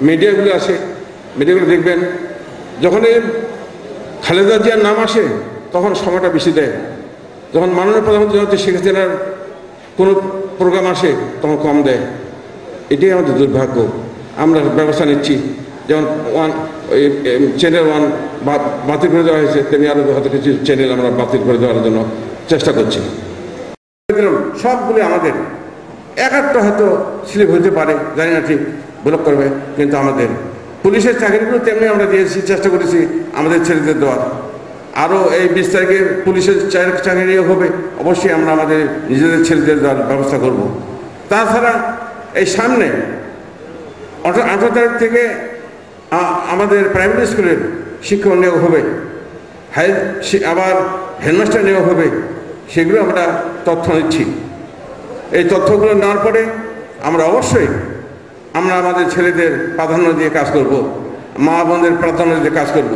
মিডিয়াগুলো আসে, মিডিয়াগুলো দেখবেন যখন এই খালেদা জিয়ার নাম আসে তখন সময়টা বেশি দেয়, যখন মাননীয় প্রধানমন্ত্রী হচ্ছে শেখ হাসিনার কোনো প্রোগ্রাম আসে তখন কম দেয়। এটাই আমাদের দুর্ভাগ্য। আমরা ব্যবস্থা নিচ্ছি, যেমন চ্যানেল 1 বাতিল করে দেওয়া হয়েছে, তেমনি আরও হয়তো কিছু চ্যানেল আমরা বাতিল করে দেওয়ার জন্য চেষ্টা করছি। সবগুলি আমাদের, একটা হয়তো স্লিপ হতে পারে, জানি না ঠিক ব্লক করবে, কিন্তু আমাদের পুলিশের চাকরিগুলো তেমনি আমরা দিয়েছি, চেষ্টা করেছি আমাদের ছেলেদের দেওয়ার। আরও এই 20 তারিখে পুলিশের চাকরিও হবে, অবশ্যই আমরা আমাদের নিজেদের ছেলেদের দেওয়ার ব্যবস্থা করব। তাছাড়া এই সামনে 18 তারিখ থেকে আমাদের প্রাইমারি স্কুলের শিক্ষক নিয়োগ হবে, আবার হেডমাস্টার নিয়োগ হবে, সেগুলো আমরা তথ্য নিচ্ছি। এই তথ্যগুলো নেওয়ার পরে আমরা অবশ্যই আমাদের ছেলেদের প্রাধান্য দিয়ে কাজ করব, মা বোনদের প্রাধান্য দিয়ে কাজ করব।